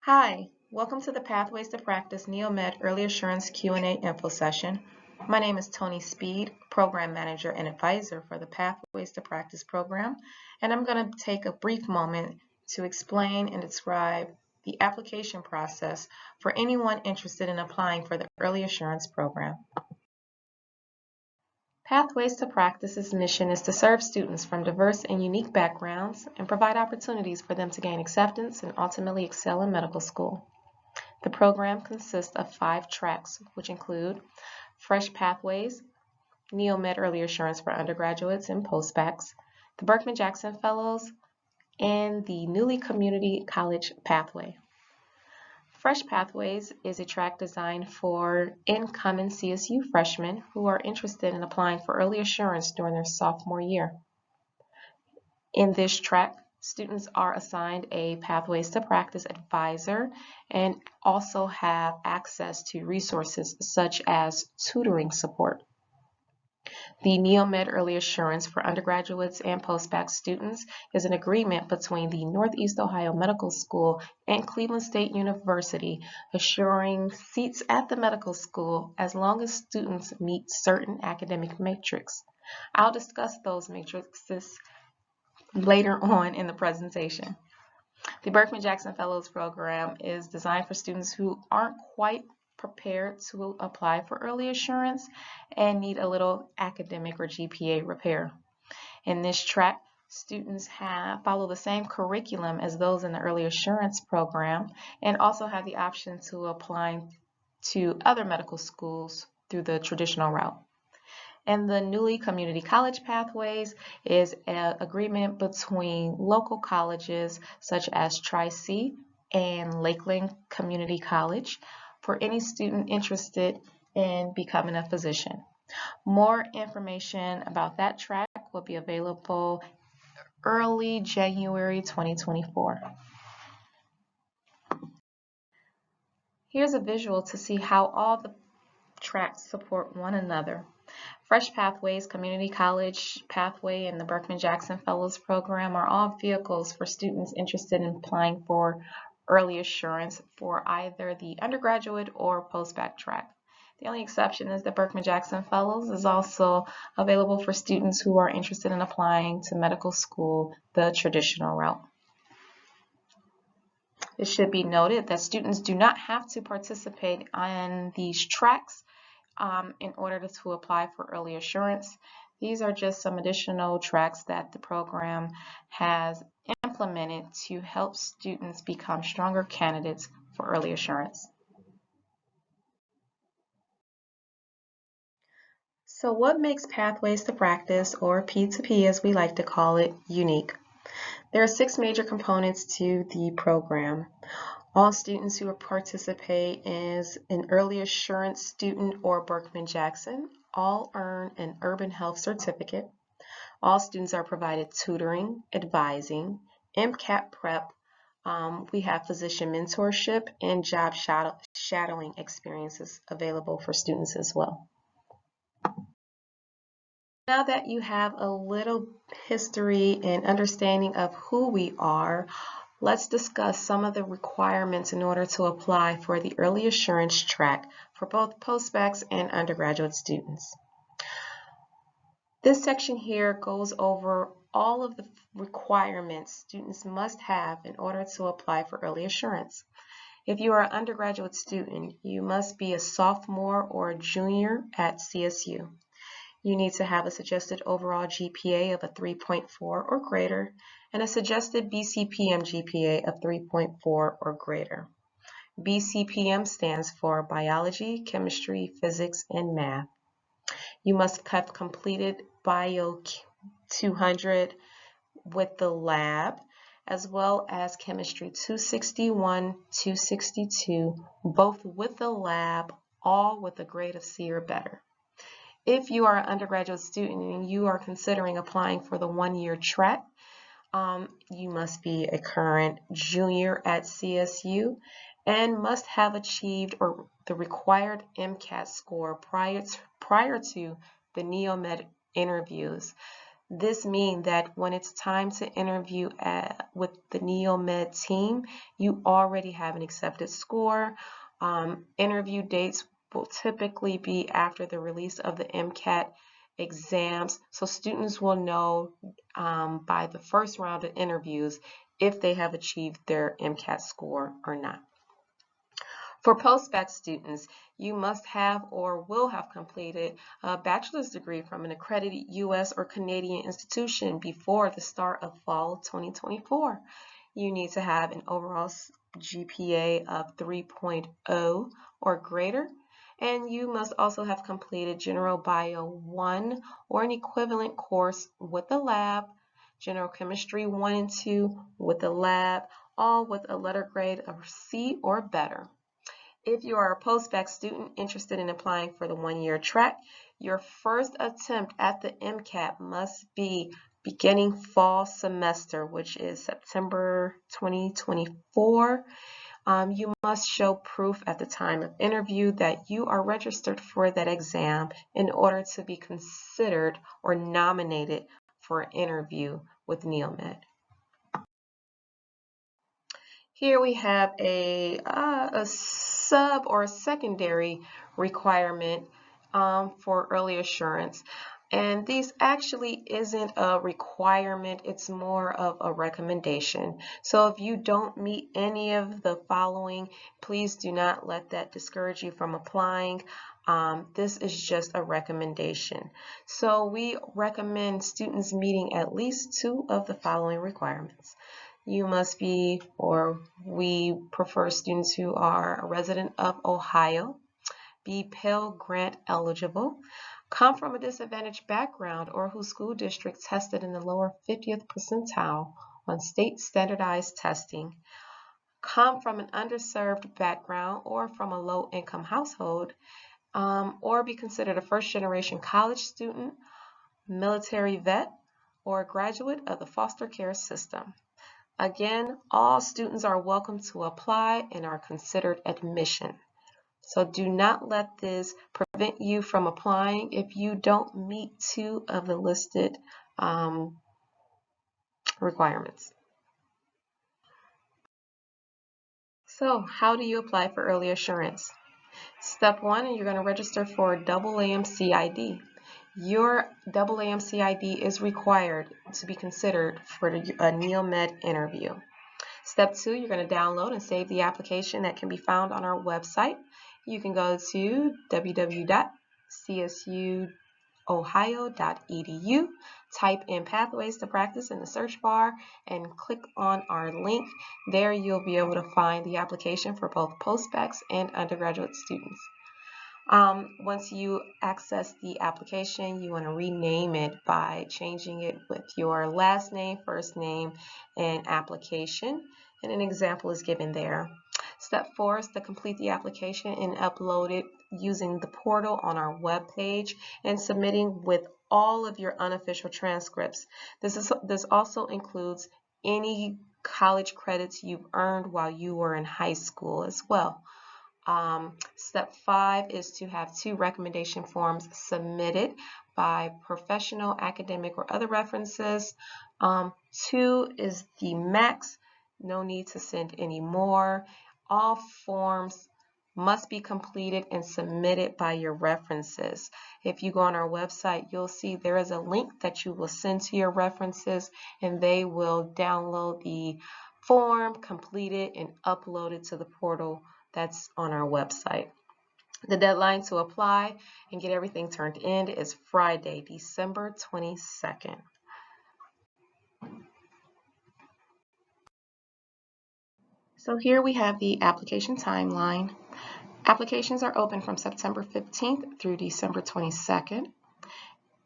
Hi, welcome to the Pathways to Practice NeoMed Early Assurance Q&A info session. My name is Tony Speed, Program Manager and Advisor for the Pathways to Practice program, and I'm going to take a brief moment to explain and describe the application process for anyone interested in applying for the Early Assurance program. Pathways to Practice's mission is to serve students from diverse and unique backgrounds and provide opportunities for them to gain acceptance and ultimately excel in medical school. The program consists of 5 tracks, which include Fresh Pathways, NeoMed Early Assurance for undergraduates and postbacks, the Berkman-Jackson Fellows, and the newly Community College Pathway. Fresh Pathways is a track designed for incoming CSU freshmen who are interested in applying for early assurance during their sophomore year. In this track, students are assigned a Pathways to Practice advisor and also have access to resources such as tutoring support. The NeoMed Early Assurance for undergraduates and postbac students is an agreement between the Northeast Ohio Medical School and Cleveland State University, assuring seats at the medical school as long as students meet certain academic metrics. I'll discuss those matrices later on in the presentation. The Berkman-Jackson Fellows Program is designed for students who aren't quite prepared to apply for early assurance and need a little academic or GPA repair. In this track, students follow the same curriculum as those in the early assurance program and also have the option to apply to other medical schools through the traditional route. And the newly Community College Pathways is an agreement between local colleges such as Tri-C and Lakeland Community College for any student interested in becoming a physician. More information about that track will be available early January 2024. Here's a visual to see how all the tracks support one another. Fresh Pathways, Community College Pathway, and the Berkman-Jackson Fellows Program are all vehicles for students interested in applying for early assurance for either the undergraduate or postbac track. The only exception is that Berkman-Jackson Fellows is also available for students who are interested in applying to medical school the traditional route. It should be noted that students do not have to participate in these tracks in order to apply for early assurance. These are just some additional tracks that the program has implemented to help students become stronger candidates for early assurance. So what makes Pathways to Practice, or P2P as we like to call it, unique? There are 6 major components to the program. All students who participate as an early assurance student or Berkman-Jackson all earn an urban health certificate. All students are provided tutoring, advising, MCAT prep. We have physician mentorship and job shadowing experiences available for students as well. Now that you have a little history and understanding of who we are, let's discuss some of the requirements in order to apply for the early assurance track for both postbacs and undergraduate students. This section here goes over all of the requirements students must have in order to apply for early assurance. If you are an undergraduate student, you must be a sophomore or a junior at CSU. You need to have a suggested overall GPA of a 3.4 or greater and a suggested BCPM GPA of 3.4 or greater. BCPM stands for Biology, Chemistry, Physics, and Math. You must have completed Bio 200 with the lab, as well as Chemistry 261, 262, both with the lab, all with a grade of C or better. If you are an undergraduate student and you are considering applying for the 1-year track, you must be a current junior at CSU and must have achieved the required MCAT score prior to the NeoMed interviews. This means that when it's time to interview with the NeoMed team, you already have an accepted score. Interview dates will typically be after the release of the MCAT exams, so students will know by the first round of interviews if they have achieved their MCAT score or not. For post-bac students, you must have or will have completed a bachelor's degree from an accredited U.S. or Canadian institution before the start of fall 2024. You need to have an overall GPA of 3.0 or greater, and you must also have completed General Bio 1 or an equivalent course with a lab, General Chemistry 1 and 2 with a lab, all with a letter grade of C or better. If you are a post-bac student interested in applying for the one-year track, your first attempt at the MCAT must be beginning fall semester, which is September 2024. You must show proof at the time of interview that you are registered for that exam in order to be considered or nominated for an interview with NeoMed. Here we have a sub or secondary requirement for early assurance. And this actually isn't a requirement, it's more of a recommendation. So if you don't meet any of the following, please do not let that discourage you from applying. This is just a recommendation. So we recommend students meeting at least 2 of the following requirements. You must be, or we prefer students who are a resident of Ohio, be Pell Grant eligible, come from a disadvantaged background, or whose school district tested in the lower 50th percentile on state standardized testing, come from an underserved background or from a low-income household, or be considered a first-generation college student, military vet, or a graduate of the foster care system. Again, all students are welcome to apply and are considered admission. So do not let this prevent you from applying if you don't meet 2 of the listed requirements. So how do you apply for early assurance? Step 1, you're going to register for AAMCID. Your AAMCID is required to be considered for a NeoMed interview. Step 2, you're going to download and save the application that can be found on our website. You can go to www.csuohio.edu, type in Pathways to Practice in the search bar, and click on our link. There you'll be able to find the application for both post-bacs and undergraduate students. Once you access the application, you want to rename it by changing it with your last name, first name, and application. And an example is given there. Step 4 is to complete the application and upload it using the portal on our webpage and submitting with all of your unofficial transcripts. This also includes any college credits you've earned while you were in high school as well. Step 5 is to have 2 recommendation forms submitted by professional, academic, or other references. 2 is the max. No need to send any more. All forms must be completed and submitted by your references. If you go on our website, you'll see there is a link that you will send to your references, and they will download the form, complete it, and upload it to the portal that's on our website. The deadline to apply and get everything turned in is Friday, December 22nd. So here we have the application timeline. Applications are open from September 15th through December 22nd.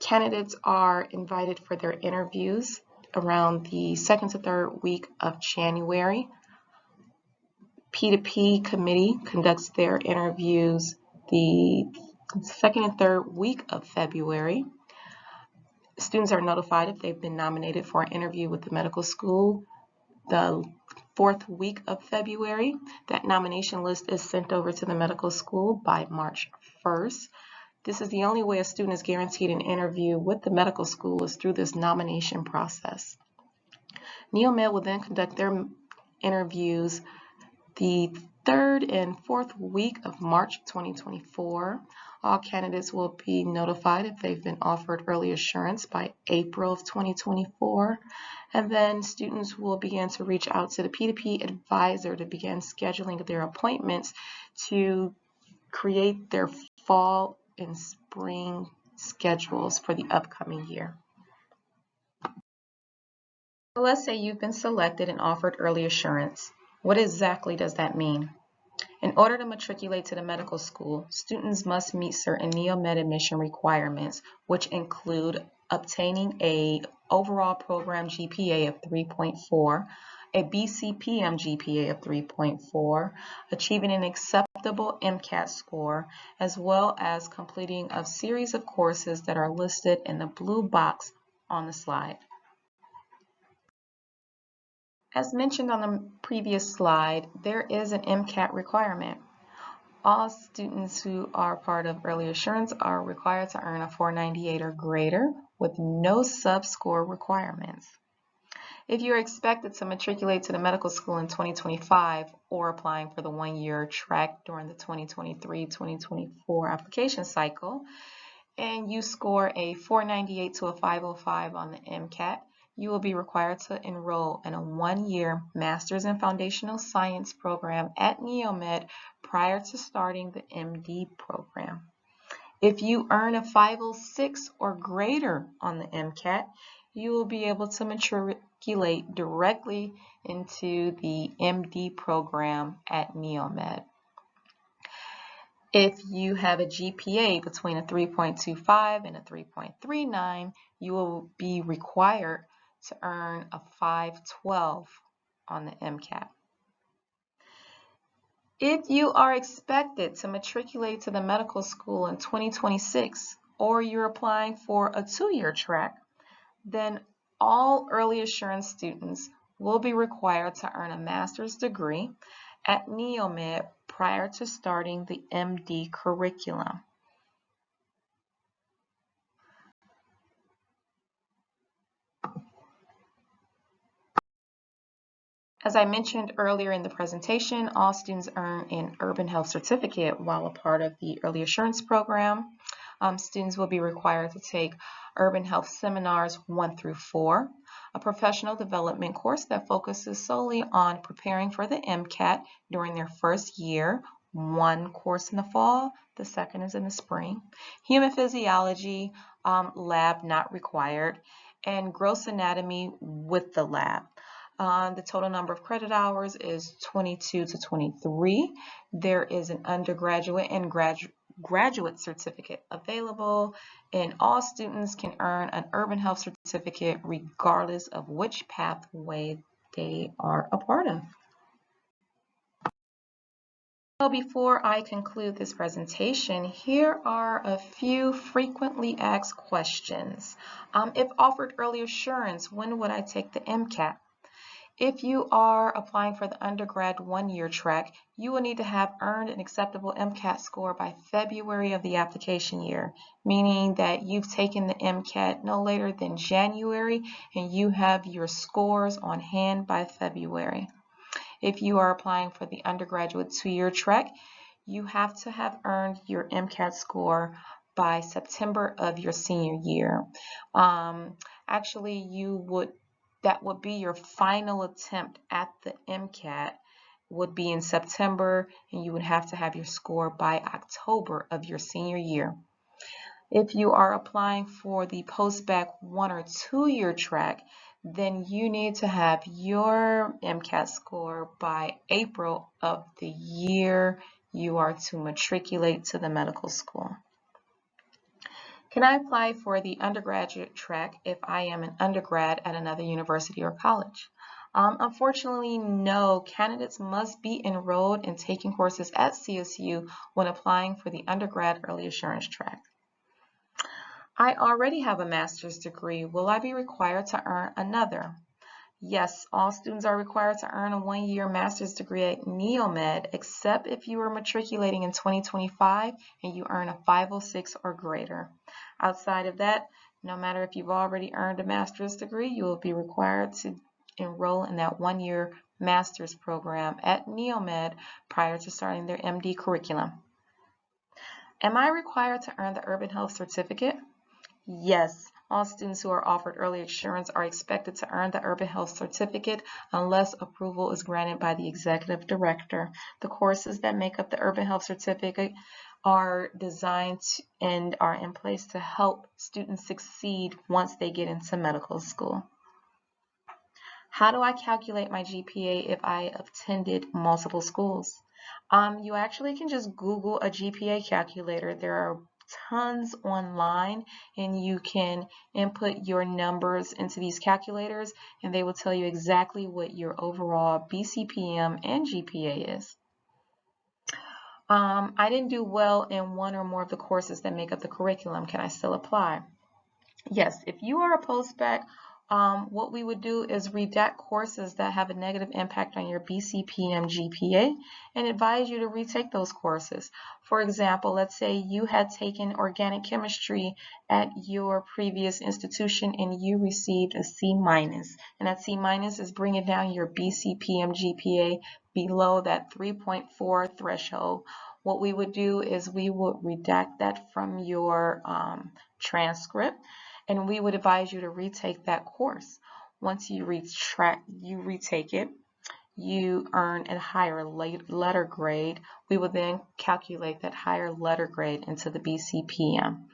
Candidates are invited for their interviews around the 2nd to 3rd week of January. P2P committee conducts their interviews the 2nd and 3rd week of February. Students are notified if they've been nominated for an interview with the medical school the 4th week of February. That nomination list is sent over to the medical school by March 1st. This is the only way a student is guaranteed an interview with the medical school is through this nomination process. NeoMed will then conduct their interviews the 3rd and 4th week of March 2024. All candidates will be notified if they've been offered early assurance by April of 2024. And then students will begin to reach out to the P2P advisor to begin scheduling their appointments to create their fall and spring schedules for the upcoming year. So let's say you've been selected and offered early assurance. What exactly does that mean? In order to matriculate to the medical school, students must meet certain NeoMed admission requirements, which include obtaining an overall program GPA of 3.4, a BCPM GPA of 3.4, achieving an acceptable MCAT score, as well as completing a series of courses that are listed in the blue box on the slide. As mentioned on the previous slide, there is an MCAT requirement. All students who are part of early assurance are required to earn a 498 or greater with no sub-score requirements. If you are expected to matriculate to the medical school in 2025 or applying for the one-year track during the 2023-2024 application cycle, and you score a 498 to a 505 on the MCAT, you will be required to enroll in a one-year Master's in Foundational Science program at NeoMed prior to starting the MD program. If you earn a 506 or greater on the MCAT, you will be able to matriculate directly into the MD program at NeoMed. If you have a GPA between a 3.25 and a 3.39, you will be required to earn a 512 on the MCAT. If you are expected to matriculate to the medical school in 2026 or you're applying for a two-year track, then all early assurance students will be required to earn a master's degree at NeoMed prior to starting the MD curriculum. As I mentioned earlier in the presentation, all students earn an urban health certificate while a part of the early assurance program. Students will be required to take urban health seminars 1 through 4, a professional development course that focuses solely on preparing for the MCAT during their first year, one course in the fall, the second is in the spring, human physiology, lab not required, and gross anatomy with the lab. The total number of credit hours is 22 to 23. There is an undergraduate and graduate certificate available, and all students can earn an urban health certificate regardless of which pathway they are a part of. So before I conclude this presentation, here are a few frequently asked questions. If offered early assurance, when would I take the MCAT? If you are applying for the undergrad one-year track, you will need to have earned an acceptable MCAT score by February of the application year, meaning that you've taken the MCAT no later than January and you have your scores on hand by February. If you are applying for the undergraduate two-year track, you have to have earned your MCAT score by September of your senior year. That would be your final attempt at the MCAT would be in September, and you would have to have your score by October of your senior year. If you are applying for the post-bac 1 or 2 year track, then you need to have your MCAT score by April of the year you are to matriculate to the medical school. Can I apply for the undergraduate track if I am an undergrad at another university or college? Unfortunately, no. Candidates must be enrolled in taking courses at CSU when applying for the undergrad early assurance track. I already have a master's degree. Will I be required to earn another? Yes, all students are required to earn a one-year master's degree at NeoMed, except if you are matriculating in 2025 and you earn a 506 or greater. Outside of that, no matter if you've already earned a master's degree, you will be required to enroll in that one-year master's program at NeoMed prior to starting their MD curriculum. Am I required to earn the Urban Health Certificate? Yes, all students who are offered early assurance are expected to earn the Urban Health Certificate unless approval is granted by the Executive Director. The courses that make up the Urban Health Certificate are designed and are in place to help students succeed once they get into medical school. How do I calculate my GPA if I attended multiple schools? You actually can just Google a GPA calculator. There are tons online, and you can input your numbers into these calculators, and they will tell you exactly what your overall BCPM and GPA is. I didn't do well in one or more of the courses that make up the curriculum. Can I still apply? Yes, if you are a post-bac, what we would do is redact courses that have a negative impact on your BCPM GPA and advise you to retake those courses. For example, let's say you had taken organic chemistry at your previous institution and you received a C-, and that C- is bringing down your BCPM GPA below that 3.4 threshold. What we would do is we would redact that from your transcript, and we would advise you to retake that course. Once you retake it, you earn a higher letter grade. We will then calculate that higher letter grade into the BCPM.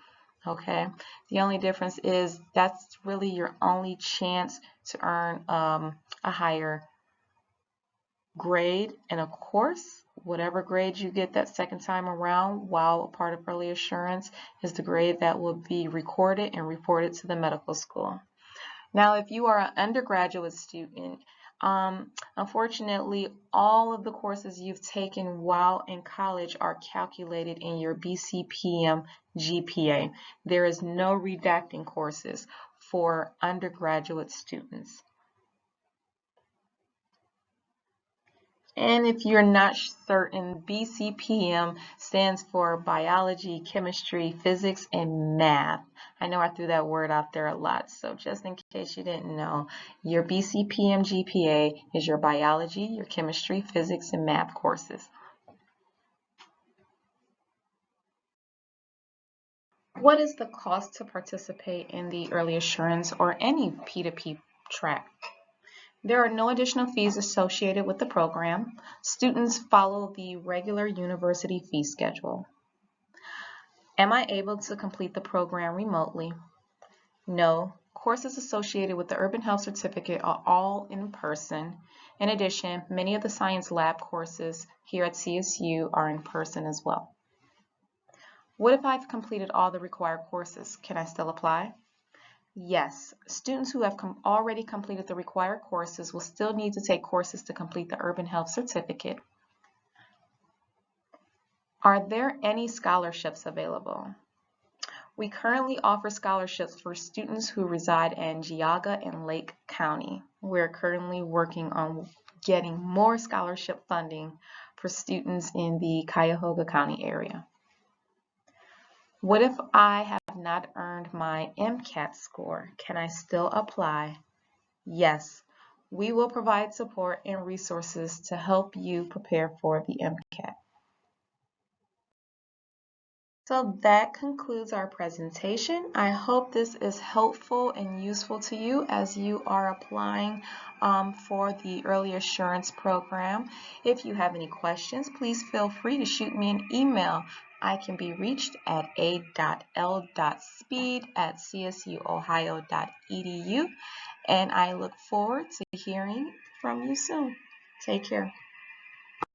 Okay, the only difference is that's really your only chance to earn a higher grade in a course. Whatever grade you get that second time around while a part of early assurance is the grade that will be recorded and reported to the medical school. Now, if you are an undergraduate student, unfortunately, all of the courses you've taken while in college are calculated in your BCPM GPA. There is no redacting courses for undergraduate students. And if you're not certain, BCPM stands for biology, chemistry, physics, and math. I know I threw that word out there a lot, so just in case you didn't know, your BCPM GPA is your biology, your chemistry, physics, and math courses. What is the cost to participate in the early assurance or any P2P track? There are no additional fees associated with the program. Students follow the regular university fee schedule. Am I able to complete the program remotely? No. Courses associated with the Urban Health Certificate are all in person. In addition, many of the science lab courses here at CSU are in person as well. What if I've completed all the required courses? Can I still apply? Yes, students who have already completed the required courses will still need to take courses to complete the Urban Health Certificate. Are there any scholarships available? We currently offer scholarships for students who reside in Geauga and Lake County. We're currently working on getting more scholarship funding for students in the Cuyahoga County area. What if I have not earned my MCAT score? Can I still apply? Yes, we will provide support and resources to help you prepare for the MCAT. So that concludes our presentation. I hope this is helpful and useful to you as you are applying for the early assurance program. If you have any questions, please feel free to shoot me an email. I can be reached at a.l.speed@csuohio.edu, and I look forward to hearing from you soon. Take care.